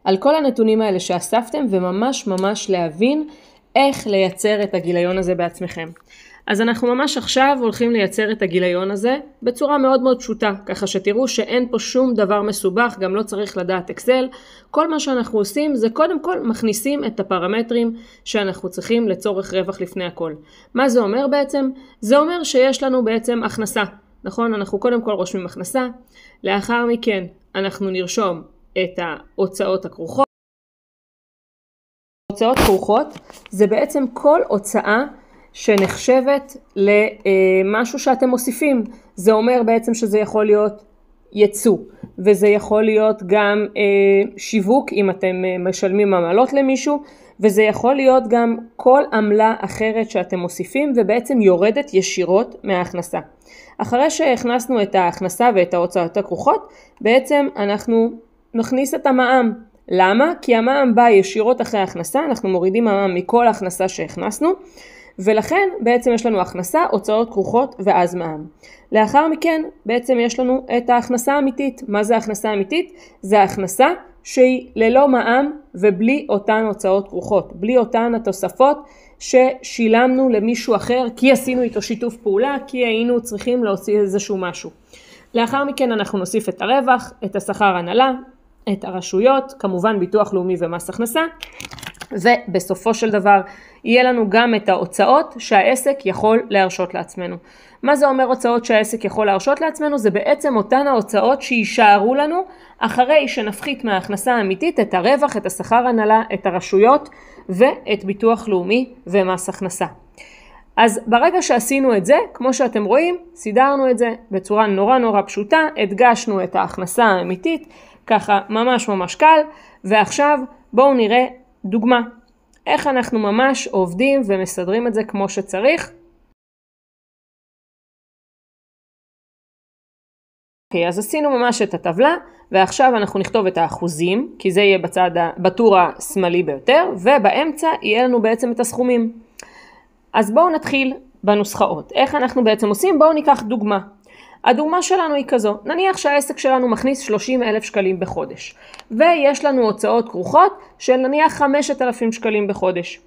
על כל הנתונים האלה שאספתם וממש להבין איך לייצר את הגיליון הזה בעצמכם. אז אנחנו ממש עכשיו הולכים לייצר את הגיליון הזה בצורה מאוד פשוטה, ככה שתראו שאין פה שום דבר מסובך, גם לא צריך לדעת אקסל. כל מה שאנחנו עושים זה קודם כל מכניסים את הפרמטרים שאנחנו צריכים לצורך רווח לפני הכל. מה זה אומר בעצם? זה אומר שיש לנו בעצם הכנסה, נכון? אנחנו קודם כל רושמים הכנסה, לאחר מכן אנחנו נרשום את ההוצאות הכרוכות. הוצאות כרוכות זה בעצם כל הוצאה שנחשבת למשהו שאתם מוסיפים. זה אומר בעצם שזה יכול להיות ייצוא, וזה יכול להיות גם שיווק אם אתם משלמים עמלות למישהו, וזה יכול להיות גם כל עמלה אחרת שאתם מוסיפים ובעצם יורדת ישירות מההכנסה. אחרי שהכנסנו את ההכנסה ואת ההוצאות הכרוכות, בעצם אנחנו נכניס את המע"מ. למה? כי המע"מ בא ישירות אחרי ההכנסה, אנחנו מורידים המע"מ מכל ההכנסה שהכנסנו, ולכן בעצם יש לנו הכנסה, הוצאות כרוכות ואז מע"מ. לאחר מכן בעצם יש לנו את ההכנסה האמיתית. מה זה הכנסה אמיתית? זה הכנסה שהיא ללא מע"מ ובלי אותן הוצאות כרוכות, בלי אותן התוספות ששילמנו למישהו אחר כי עשינו איתו שיתוף פעולה, כי היינו צריכים להוציא איזשהו משהו. לאחר מכן אנחנו נוסיף את הרווח, את השכר הנהלה, את הרשויות, כמובן ביטוח לאומי ומס הכנסה, ובסופו של דבר יהיה לנו גם את ההוצאות שהעסק יכול להרשות לעצמנו. מה זה אומר הוצאות שהעסק יכול להרשות לעצמנו? זה בעצם אותן ההוצאות שישארו לנו אחרי שנפחית מההכנסה האמיתית את הרווח, את השכר הנהלה, את הרשויות ואת ביטוח לאומי ומס הכנסה. אז ברגע שעשינו את זה, כמו שאתם רואים, סידרנו את זה בצורה נורא פשוטה, הדגשנו את ההכנסה האמיתית, ככה ממש קל, ועכשיו בואו נראה דוגמה. איך אנחנו ממש עובדים ומסדרים את זה כמו שצריך. אוקיי, אז עשינו ממש את הטבלה, ועכשיו אנחנו נכתוב את האחוזים, כי זה יהיה בטור השמאלי ביותר, ובאמצע יהיה לנו בעצם את הסכומים. אז בואו נתחיל בנוסחאות. איך אנחנו בעצם עושים? בואו ניקח דוגמה. הדוגמה שלנו היא כזו, נניח שהעסק שלנו מכניס 30,000 שקלים בחודש, ויש לנו הוצאות כרוכות של נניח 5,000 שקלים בחודש,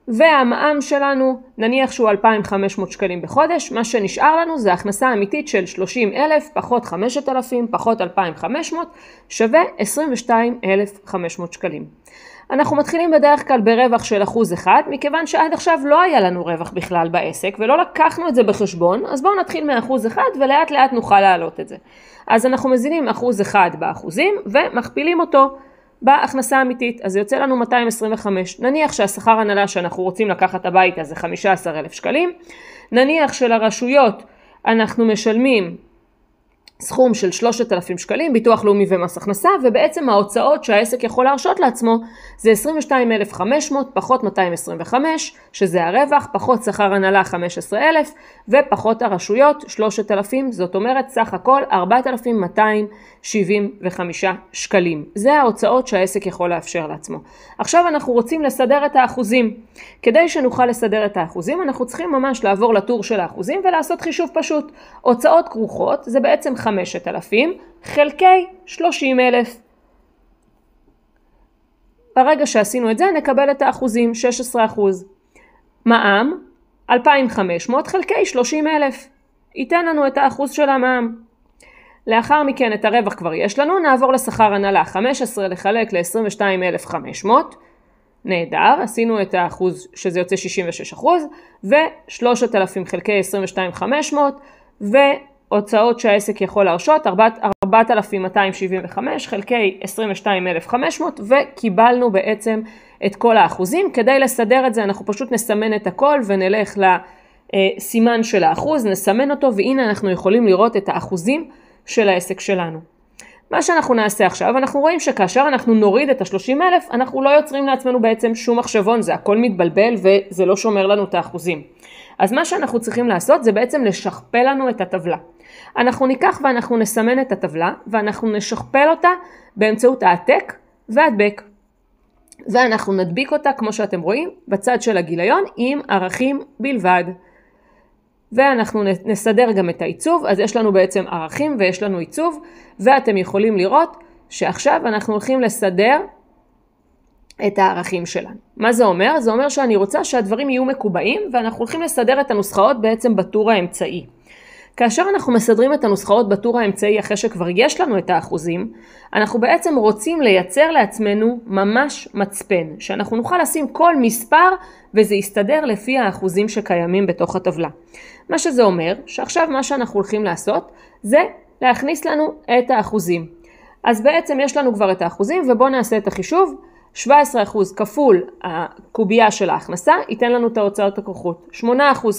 והמע"מ שלנו נניח שהוא 2,500 שקלים בחודש. מה שנשאר לנו זה הכנסה אמיתית של 30,000 פחות 5,000 פחות 2,500 שווה 22,500 שקלים. אנחנו מתחילים בדרך כלל ברווח של 1%, מכיוון שעד עכשיו לא היה לנו רווח בכלל בעסק ולא לקחנו את זה בחשבון, אז בואו נתחיל מ1% ולאט לאט נוכל להעלות את זה. אז אנחנו מזינים 1% באחוזים ומכפילים אותו בהכנסה האמיתית, אז יוצא לנו 225. נניח שהשכר הנהלה שאנחנו רוצים לקחת הביתה זה 15,000 שקלים, נניח שלרשויות אנחנו משלמים סכום של 3,000 שקלים, ביטוח לאומי ומס הכנסה, ובעצם ההוצאות שהעסק יכול להרשות לעצמו זה 22,500 פחות 225, שזה הרווח, פחות שכר הנהלה 15,000, ופחות הרשויות 3,000, זאת אומרת סך הכל 4,275 שקלים. זה ההוצאות שהעסק יכול לאפשר לעצמו. עכשיו אנחנו רוצים לסדר את האחוזים. כדי שנוכל לסדר את האחוזים, אנחנו צריכים ממש לעבור לטור של האחוזים ולעשות חישוב פשוט. הוצאות כרוכות זה בעצם 5,000 חלקי 30,000. ברגע שעשינו את זה נקבל את האחוזים, 16%. מע"מ 2,500 חלקי 30,000. ייתן לנו את האחוז של המע"מ. לאחר מכן את הרווח כבר יש לנו, נעבור לשכר הנהלה, 15 לחלק ל-22,500. נהדר, עשינו את האחוז שזה יוצא 66%, ו-3,000 חלקי 22,500, והוצאות שהעסק יכול להרשות, 4,275 חלקי 22,500, וקיבלנו בעצם את כל האחוזים. כדי לסדר את זה אנחנו פשוט נסמן את הכל ונלך לסימן של האחוז, נסמן אותו, והנה אנחנו יכולים לראות את האחוזים של העסק שלנו. מה שאנחנו נעשה עכשיו, אנחנו רואים שכאשר אנחנו נוריד את ה-30,000, אנחנו לא יוצרים לעצמנו בעצם שום מחשבון, זה הכל מתבלבל וזה לא שומר לנו את האחוזים. אז מה שאנחנו צריכים לעשות זה בעצם לשכפל לנו את הטבלה. אנחנו ניקח ואנחנו נסמן את הטבלה, ואנחנו נשכפל אותה באמצעות העתק והדבק. ואנחנו נדביק אותה, כמו שאתם רואים, בצד של הגיליון עם ערכים בלבד. ואנחנו נסדר גם את העיצוב, אז יש לנו בעצם ערכים ויש לנו עיצוב, ואתם יכולים לראות שעכשיו אנחנו הולכים לסדר את הערכים שלנו. מה זה אומר? זה אומר שאני רוצה שהדברים יהיו מקובעים, ואנחנו הולכים לסדר את הנוסחאות בעצם בטור האמצעי. כאשר אנחנו מסדרים את הנוסחאות בטור האמצעי אחרי שכבר יש לנו את האחוזים, אנחנו בעצם רוצים לייצר לעצמנו ממש מצפן, שאנחנו נוכל לשים כל מספר וזה יסתדר לפי האחוזים שקיימים בתוך הטבלה. מה שזה אומר שעכשיו מה שאנחנו הולכים לעשות זה להכניס לנו את האחוזים. אז בעצם יש לנו כבר את האחוזים ובואו נעשה את החישוב. 17% כפול הקובייה של ההכנסה ייתן לנו את ההוצאות הכרוכות. 8%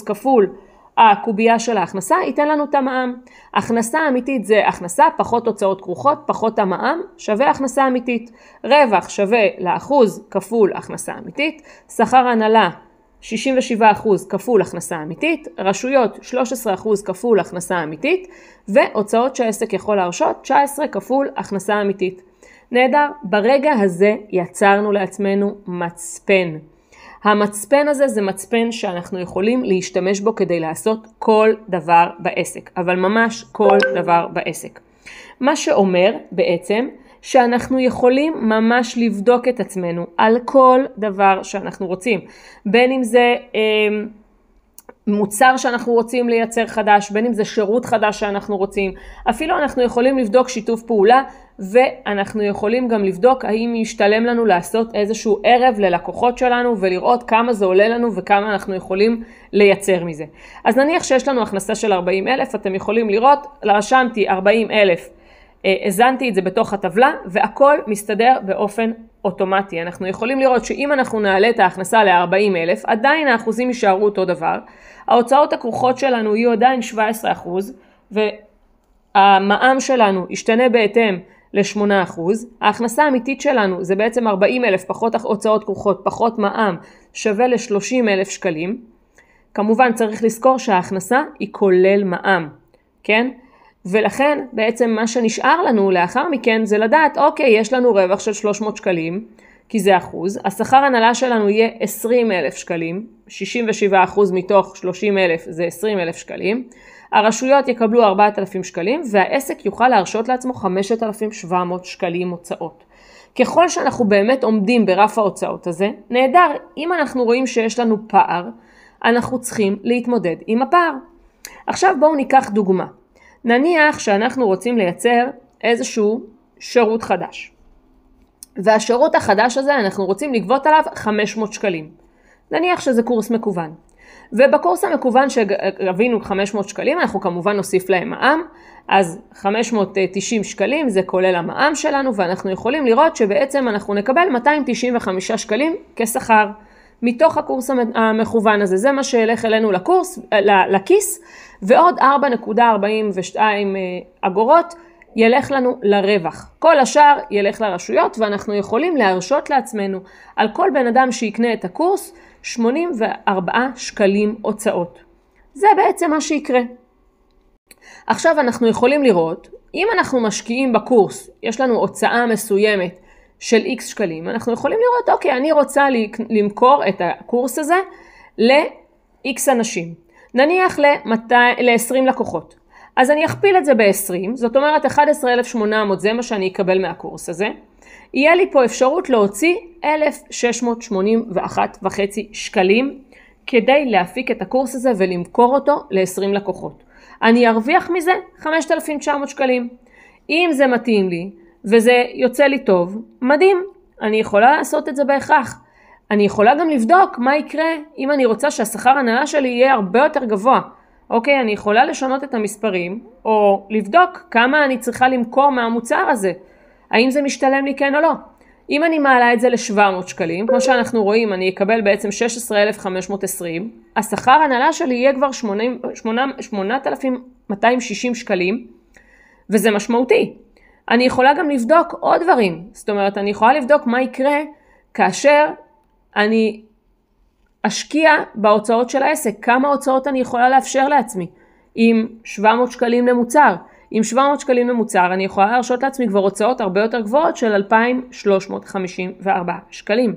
כפול הקובייה של ההכנסה ייתן לנו את המע"מ. הכנסה אמיתית זה הכנסה פחות הוצאות כרוכות פחות המע"מ שווה הכנסה אמיתית. רווח שווה לאחוז כפול הכנסה אמיתית. שכר הנהלה 67% כפול הכנסה אמיתית. רשויות 13% כפול הכנסה אמיתית. והוצאות שהעסק יכול להרשות 19 כפול הכנסה אמיתית. נהדר, ברגע הזה יצרנו לעצמנו מצפן. המצפן הזה זה מצפן שאנחנו יכולים להשתמש בו כדי לעשות כל דבר בעסק, אבל ממש כל דבר בעסק. מה שאומר בעצם שאנחנו יכולים ממש לבדוק את עצמנו על כל דבר שאנחנו רוצים. בין אם זה מוצר שאנחנו רוצים לייצר חדש, בין אם זה שירות חדש שאנחנו רוצים. אפילו אנחנו יכולים לבדוק שיתוף פעולה, ואנחנו יכולים גם לבדוק האם ישתלם לנו לעשות איזשהו ערב ללקוחות שלנו, ולראות כמה זה עולה לנו וכמה אנחנו יכולים לייצר מזה. אז נניח שיש לנו הכנסה של 40,000, אתם יכולים לראות, רשמתי 40,000, הזנתי את זה בתוך הטבלה, והכל מסתדר באופן אוטומטי. אנחנו יכולים לראות שאם אנחנו נעלה את ההכנסה ל-40,000, עדיין האחוזים יישארו אותו דבר. ההוצאות הכרוכות שלנו יהיו עדיין 17%, והמע"מ שלנו ישתנה בהתאם ל-8%. ההכנסה האמיתית שלנו זה בעצם 40,000 פחות הוצאות כרוכות, פחות מע"מ, שווה ל-30,000 שקלים. כמובן צריך לזכור שההכנסה היא כולל מע"מ, כן? ולכן בעצם מה שנשאר לנו לאחר מכן זה לדעת, אוקיי, יש לנו רווח של 300 שקלים, כי זה אחוז, השכר הנהלה שלנו יהיה 20,000 שקלים, 67% מתוך 30,000 זה 20,000 שקלים, הרשויות יקבלו 4,000 שקלים, והעסק יוכל להרשות לעצמו 5,700 שקלים הוצאות. ככל שאנחנו באמת עומדים ברף ההוצאות הזה, נהדר, אם אנחנו רואים שיש לנו פער, אנחנו צריכים להתמודד עם הפער. עכשיו בואו ניקח דוגמה. נניח שאנחנו רוצים לייצר איזשהו שירות חדש. והשירות החדש הזה אנחנו רוצים לגבות עליו 500 שקלים. נניח שזה קורס מקוון. ובקורס המקוון שגבינו 500 שקלים, אנחנו כמובן נוסיף להם מע"מ, אז 590 שקלים זה כולל המע"מ שלנו, ואנחנו יכולים לראות שבעצם אנחנו נקבל 295 שקלים כשכר. מתוך הקורס המכוון הזה, זה מה שילך אלינו לכיס, ועוד 4.42 אגורות ילך לנו לרווח. כל השאר ילך לרשויות, ואנחנו יכולים להרשות לעצמנו על כל בן אדם שיקנה את הקורס 84 שקלים הוצאות. זה בעצם מה שיקרה. עכשיו אנחנו יכולים לראות, אם אנחנו משקיעים בקורס, יש לנו הוצאה מסוימת של X שקלים, אנחנו יכולים לראות, אוקיי, אני רוצה למכור את הקורס הזה ל-X אנשים. נניח ל-20 לקוחות. אז אני אכפיל את זה ב-20, זאת אומרת 11,800 זה מה שאני אקבל מהקורס הזה. יהיה לי פה אפשרות להוציא 1,681.5 שקלים כדי להפיק את הקורס הזה ולמכור אותו ל-20 לקוחות. אני ארוויח מזה 5,900 שקלים. אם זה מתאים לי וזה יוצא לי טוב, מדהים, אני יכולה לעשות את זה בהכרח. אני יכולה גם לבדוק מה יקרה אם אני רוצה שהשכר הנהלה שלי יהיה הרבה יותר גבוה. אוקיי, אני יכולה לשנות את המספרים, או לבדוק כמה אני צריכה למכור מהמוצר הזה. האם זה משתלם לי כן או לא. אם אני מעלה את זה ל-700 שקלים, כמו שאנחנו רואים, אני אקבל בעצם 16,520, השכר הנהלה שלי יהיה כבר 8,260 שקלים, וזה משמעותי. אני יכולה גם לבדוק עוד דברים. זאת אומרת, אני יכולה לבדוק מה יקרה כאשר אני אשקיע בהוצאות של העסק. כמה הוצאות אני יכולה לאפשר לעצמי. עם 700 שקלים למוצר. עם 700 שקלים למוצר אני יכולה להרשות לעצמי כבר הוצאות הרבה יותר גבוהות של 2,354 שקלים.